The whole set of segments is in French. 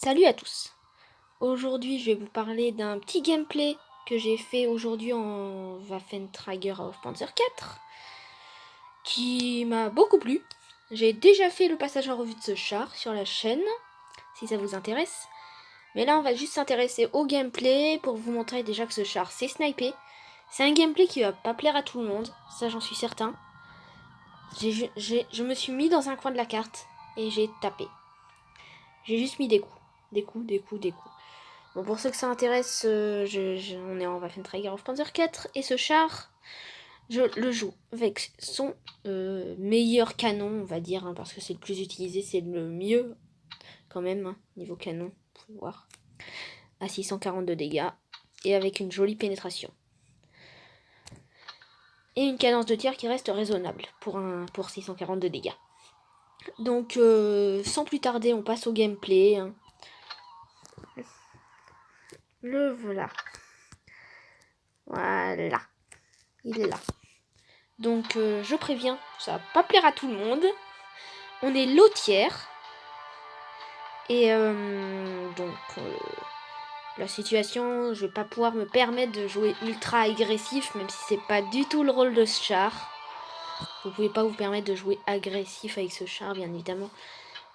Salut à tous. Aujourd'hui, je vais vous parler d'un petit gameplay que j'ai fait aujourd'hui en Waffentrager of Panzer 4 qui m'a beaucoup plu. J'ai déjà fait le passage en revue de ce char sur la chaîne, si ça vous intéresse. Mais là, on va juste s'intéresser au gameplay pour vous montrer déjà que ce char c'est snipé. C'est un gameplay qui va pas plaire à tout le monde, ça j'en suis certain. Je me suis mis dans un coin de la carte et j'ai tapé. J'ai juste mis des coups. Des coups, des coups, des coups. Bon, pour ceux que ça intéresse, on est en Waffentrager of Panzer 4 et ce char, je le joue avec son meilleur canon, on va dire, hein, parce que c'est le plus utilisé, c'est le mieux quand même, hein, niveau canon, vous pouvez voir, à 642 dégâts et avec une jolie pénétration. Et une cadence de tir qui reste raisonnable pour 642 dégâts. Donc, sans plus tarder, on passe au gameplay. Hein. Le voilà. Voilà. Il est là. Donc je préviens, ça va pas plaire à tout le monde. On est lotière. Et la situation, je vais pas pouvoir me permettre de jouer ultra agressif, même si c'est pas du tout le rôle de ce char. Vous pouvez pas vous permettre de jouer agressif avec ce char, bien évidemment.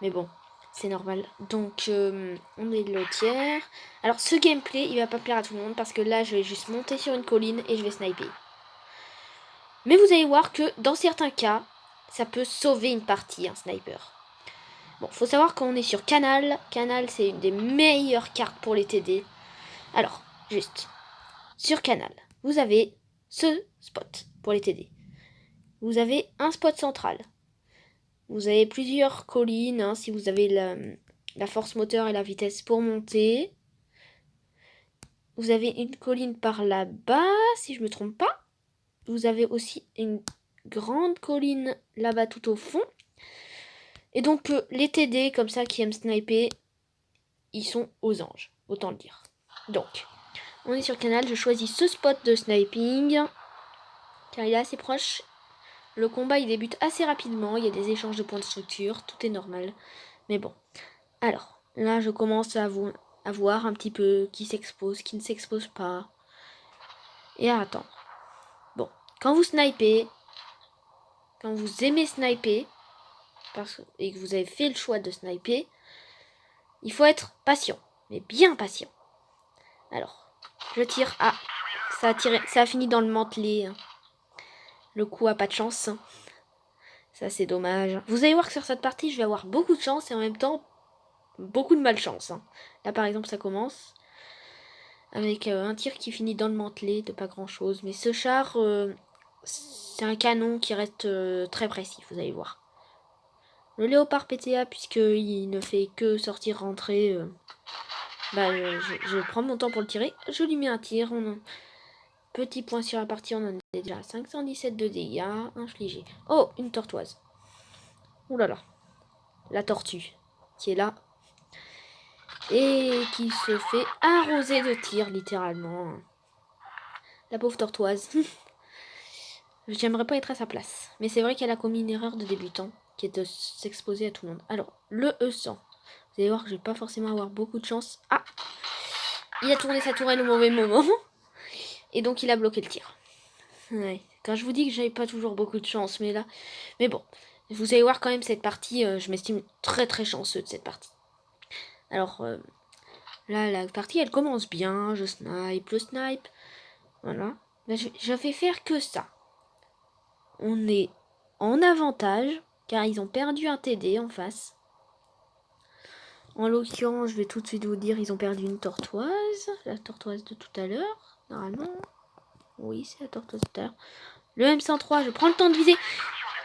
Mais bon, c'est normal. Donc on est lotière. Alors ce gameplay, il va pas plaire à tout le monde parce que là, je vais juste monter sur une colline et je vais sniper. Mais vous allez voir que dans certains cas, ça peut sauver une partie, un sniper. Bon, faut savoir qu'on est sur Canal. Canal, c'est une des meilleures cartes pour les TD. Alors, juste, sur Canal, vous avez ce spot pour les TD. Vous avez un spot central. Vous avez plusieurs collines, hein, si vous avez la force moteur et la vitesse pour monter. Vous avez une colline par là-bas, si je ne me trompe pas. Vous avez aussi une grande colline là-bas tout au fond. Et donc les TD comme ça qui aiment sniper, ils sont aux anges, autant le dire. Donc, on est sur Canal, je choisis ce spot de sniping, car il est assez proche. Le combat il débute assez rapidement, il y a des échanges de points de structure, tout est normal. Mais bon, alors, là je commence à voir un petit peu qui s'expose, qui ne s'expose pas. Et à attendre. Bon, quand vous snipez, quand vous aimez sniper, et que vous avez fait le choix de sniper, il faut être patient, mais bien patient. Alors, je tire. Ah, ça a fini dans le mantelet. Hein. Le coup a pas de chance. Ça, c'est dommage. Vous allez voir que sur cette partie, je vais avoir beaucoup de chance et en même temps, beaucoup de malchance. Hein. Là, par exemple, ça commence avec un tir qui finit dans le mantelet de pas grand-chose. Mais ce char, c'est un canon qui reste très précis, vous allez voir. Le léopard PTA, puisqu'il ne fait que sortir, rentrer, je prends mon temps pour le tirer. Je lui mets un tir. Petit point sur la partie, on en est déjà à 517 de dégâts, infligés. Oh, une tortoise. Ouh là là. La tortue, qui est là. Et qui se fait arroser de tirs, littéralement. La pauvre tortoise. J'aimerais pas être à sa place. Mais c'est vrai qu'elle a commis une erreur de débutant, qui est de s'exposer à tout le monde. Alors, le E100. Vous allez voir que je vais pas forcément avoir beaucoup de chance. Ah, il a tourné sa tourelle au mauvais moment. Et donc, il a bloqué le tir. Ouais. Quand je vous dis que j'avais pas toujours beaucoup de chance, mais là... Mais bon, vous allez voir quand même cette partie, je m'estime très très chanceux de cette partie. Alors, là, la partie, elle commence bien, je snipe. Voilà. Là, je vais faire que ça. On est en avantage, car ils ont perdu un TD en face. En l'occurrence, je vais tout de suite vous dire, ils ont perdu une tortoise. La tortoise de tout à l'heure, normalement. Oui, c'est la tortoise de tout à l'heure. Le M103, je prends le temps de viser.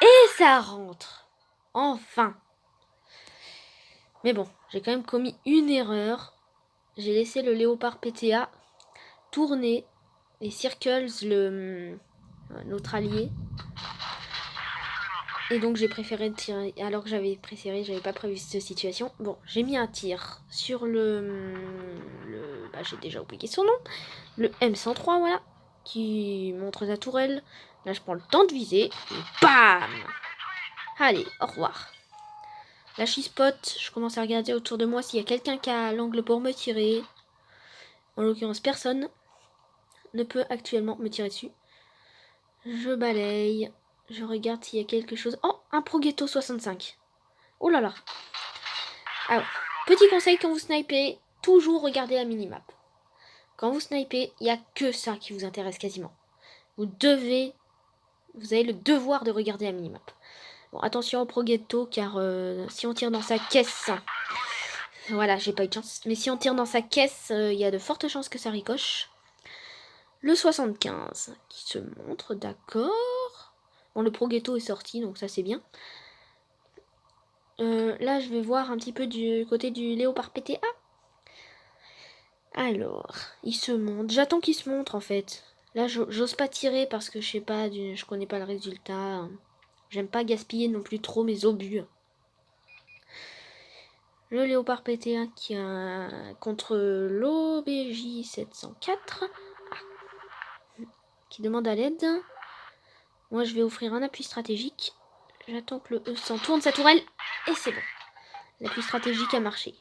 Et ça rentre. Enfin. Mais bon, j'ai quand même commis une erreur. J'ai laissé le léopard PTA tourner et circles notre allié. Et donc j'ai préféré tirer. Alors que j'avais pas prévu cette situation. Bon, j'ai mis un tir sur j'ai déjà oublié son nom. Le M103, voilà. Qui montre sa tourelle. Là, je prends le temps de viser. Et bam! Allez, au revoir. La spot, je commence à regarder autour de moi s'il y a quelqu'un qui a l'angle pour me tirer. En l'occurrence, personne ne peut actuellement me tirer dessus. Je balaye. Je regarde s'il y a quelque chose. Oh, un Progetto 65. Oh là là. Alors, petit conseil quand vous snipez, toujours regardez la minimap. Quand vous snipez, il n'y a que ça qui vous intéresse quasiment. Vous avez le devoir de regarder la minimap. Bon, attention au Progetto, car si on tire dans sa caisse... Voilà, j'ai pas eu de chance. Mais si on tire dans sa caisse, il y a de fortes chances que ça ricoche. Le 75 qui se montre, d'accord. Bon, le Progetto est sorti, donc ça c'est bien. Là, je vais voir un petit peu du côté du Léopard PTA. Alors, il se montre. J'attends qu'il se montre en fait. Là, j'ose pas tirer parce que je sais pas, je connais pas le résultat. J'aime pas gaspiller non plus trop mes obus. Le Léopard PTA qui a contre l'OBJ 704 qui demande à l'aide. Moi, je vais offrir un appui stratégique. J'attends que le E100 tourne sa tourelle et c'est bon. L'appui stratégique a marché.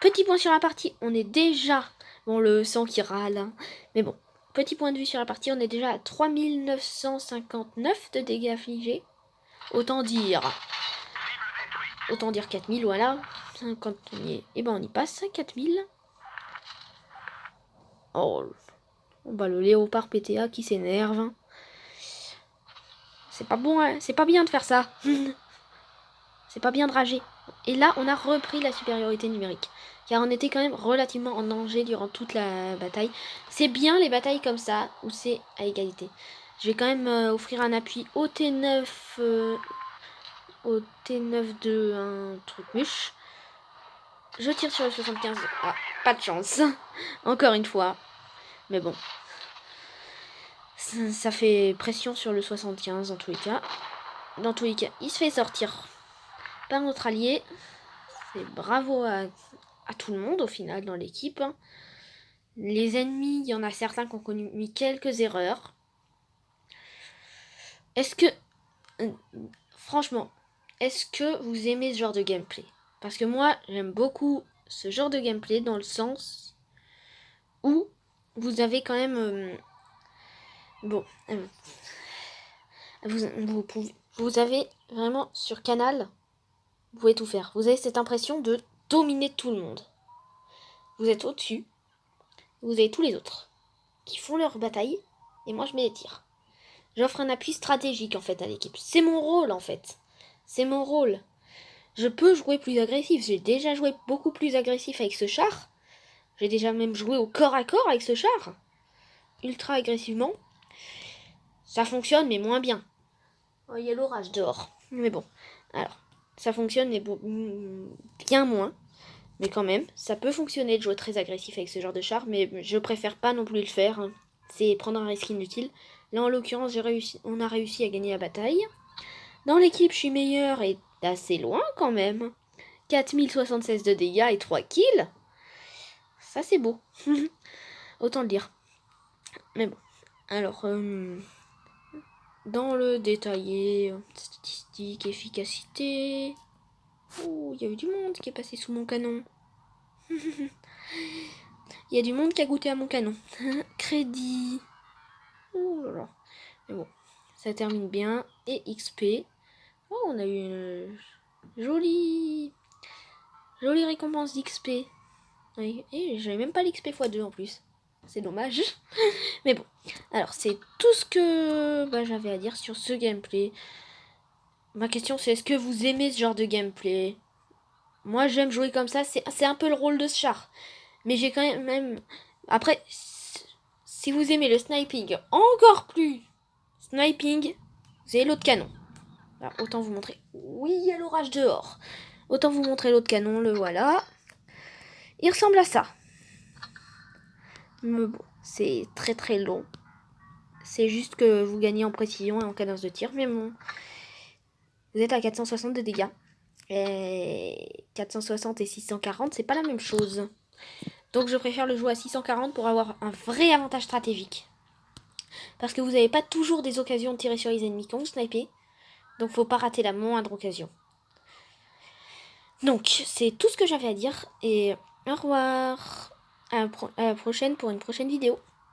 Petit point sur la partie, on est déjà... Bon, le sang qui râle, hein. Mais bon, petit point de vue sur la partie, on est déjà à 3959 de dégâts affligés. Autant dire 4000, voilà. Quand on y est, et ben on y passe, 4000. Oh, bah le Léopard PTA qui s'énerve. C'est pas bon, hein. C'est pas bien de faire ça. C'est pas bien de rager. Et là, on a repris la supériorité numérique. Car on était quand même relativement en danger durant toute la bataille. C'est bien les batailles comme ça, où c'est à égalité. Je vais quand même offrir un appui au T9... au T9 de un truc mûche. Je tire sur le 75. Ah, pas de chance. Encore une fois. Mais bon. Ça fait pression sur le 75 dans tous les cas. Dans tous les cas, il se fait sortir par notre allié. C'est bravo à tout le monde au final dans l'équipe. Les ennemis, il y en a certains qui ont commis quelques erreurs. Est-ce que... franchement, est-ce que vous aimez ce genre de gameplay? Parce que moi, j'aime beaucoup ce genre de gameplay dans le sens où vous avez quand même... vous avez vraiment sur Canal, vous pouvez tout faire. Vous avez cette impression de dominer tout le monde. Vous êtes au-dessus. Vous avez tous les autres qui font leur bataille. Et moi, je mets les tirs. J'offre un appui stratégique, en fait, à l'équipe. C'est mon rôle, en fait. C'est mon rôle. Je peux jouer plus agressif. J'ai déjà joué beaucoup plus agressif avec ce char. J'ai déjà même joué au corps à corps avec ce char. Ultra agressivement. Ça fonctionne, mais moins bien. Oh, il y a l'orage dehors. Mais bon. Alors, ça fonctionne, mais bien moins. Mais quand même, ça peut fonctionner de jouer très agressif avec ce genre de char, mais je préfère pas non plus le faire. Hein. C'est prendre un risque inutile. Là, en l'occurrence, on a réussi à gagner la bataille. Dans l'équipe, je suis meilleure et d'assez loin quand même. 4076 de dégâts et 3 kills. Ça, c'est beau. Autant le dire. Mais bon. Alors, dans le détaillé, statistique, efficacité... Oh, il y a eu du monde qui est passé sous mon canon. Il y a du monde qui a goûté à mon canon. Crédit. Oh là là. Mais bon, ça termine bien. Et XP. Oh, on a eu une jolie récompense d'XP. Oui, et j'avais même pas l'XP x2 en plus. C'est dommage. Mais bon. Alors, c'est tout ce que j'avais à dire sur ce gameplay. Ma question, c'est est-ce que vous aimez ce genre de gameplay? Moi, j'aime jouer comme ça. C'est un peu le rôle de ce char. Mais j'ai quand même... Après, si vous aimez le sniping encore plus, sniping, vous avez l'autre canon. Alors, autant vous montrer. Oui, il y a l'orage dehors. Autant vous montrer l'autre canon, le voilà. Il ressemble à ça. Mais bon, c'est très très long. C'est juste que vous gagnez en précision et en cadence de tir. Mais bon, vous êtes à 460 de dégâts. Et 460 et 640, c'est pas la même chose. Donc je préfère le jouer à 640 pour avoir un vrai avantage stratégique. Parce que vous n'avez pas toujours des occasions de tirer sur les ennemis quand vous snipez. Donc faut pas rater la moindre occasion. Donc, c'est tout ce que j'avais à dire. Et au revoir. À la prochaine pour une prochaine vidéo.